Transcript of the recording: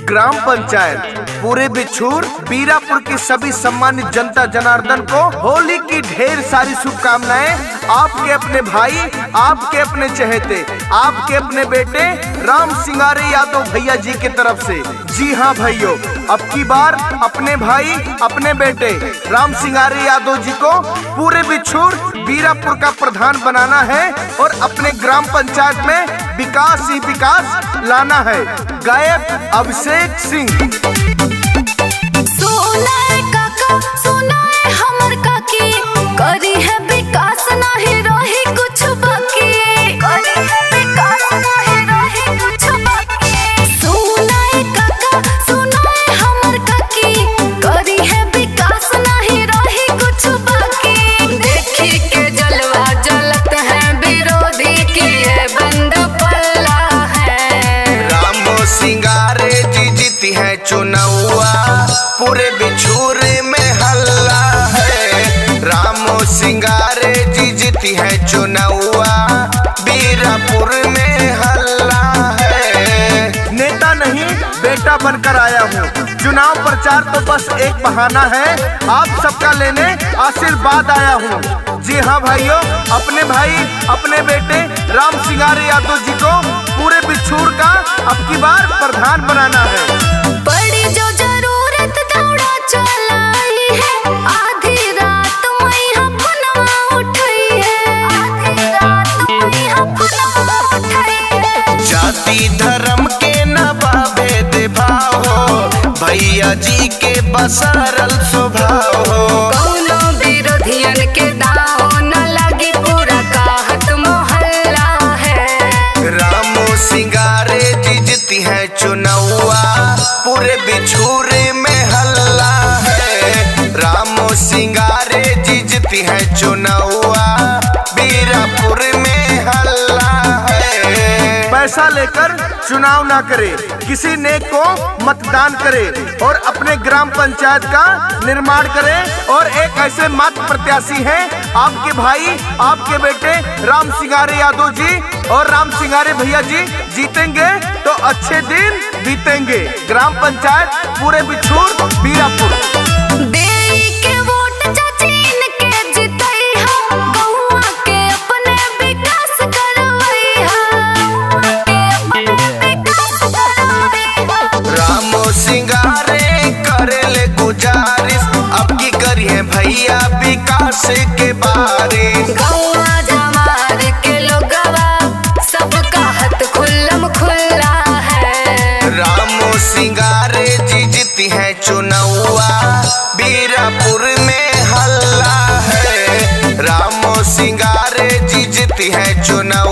Gram panchayat पूरे बिछूर बीरापुर की सभी सम्मानित जनता जनार्दन को होली की ढेर सारी शुभकामनाएं। आपके अपने भाई, आपके अपने चहेते, आपके अपने बेटे राम सिंगारे यादव भैया जी की तरफ से। जी हाँ भाइयों, अब की बार अपने भाई, अपने बेटे राम सिंगारे यादव जी को पूरे बिछूर बीरापुर का प्रधान बनाना है और अपने ग्राम पंचायत में विकास ही विकास लाना है। गायक अभिषेक सिंह। सुनाए काका, सुनाए हमर काकी, करी है विकास नहीं रही कुछ बाकी, करी है विकास नहीं रही कुछ बाकी। सुनाए काका, सुनाए हमर काकी, करी है विकास नहीं रही कुछ बाकी। देखी के जलवा जलत है विरोधी की ये बंद पल्ला है। राम सिंगारे जी जीती है चुनावा, पूरे बिछूर में हल्ला है। राम सिंगारे जी जीती है चुनावा, बीरापुर में हल्ला है। नेता नहीं बेटा बनकर आया हूँ, चुनाव प्रचार तो बस एक बहाना है। आप सबका लेने आशीर्वाद आया हूँ। जी हाँ भाइयों, अपने भाई, अपने बेटे राम सिंगारे यादव जी को पूरे बिछूर का अब की बार प्रधान बनाना है। बड़ी जो जरूरत दौड़ा चलाई है, आधी रात मैया फोनवा उठाई है, आधी रात मैया फोनवा उठाई है। जाति धर्म के न भेद भाव हो, भैया जी के बसरल स्वभाव हो। कौनो विरोधियन के दाव न लगी, पूरा कहत मोहल्ला है। राम सिंगारे जी जीती है चुनावा, पूरे बिछूर में हल्ला है। राम सिंगारे जी जीती है चुनावा, बीरापुर में हल्ला है। पैसा लेकर चुनाव ना करे, किसी नेक को मतदान करे और अपने ग्राम पंचायत का निर्माण करे। और एक ऐसे मात्र प्रत्याशी हैं आपके भाई, आपके बेटे राम सिंगारे यादव जी, और राम सिंगारे भैया जी जीतेंगे तो अच्छे दिन बीतेंगे। ग्राम पंचायत पूरे बिछूर बीरापुर। देई के वोट चाचीन के जितई हा, गौवा के अपने विकास करवई हा, के अपने विकास करवई हा। राम सिंगारे करेले गुजारिश, अब की करिए भैया विकास के बारे। गौवा जमार के लोगवा सबका हाथ खुल्लम खुल्ला है। राम सिंगारे जी जीती है चुनावा, बीरापुर में हल्ला है। राम सिंगारे जी जीती है चुनावा।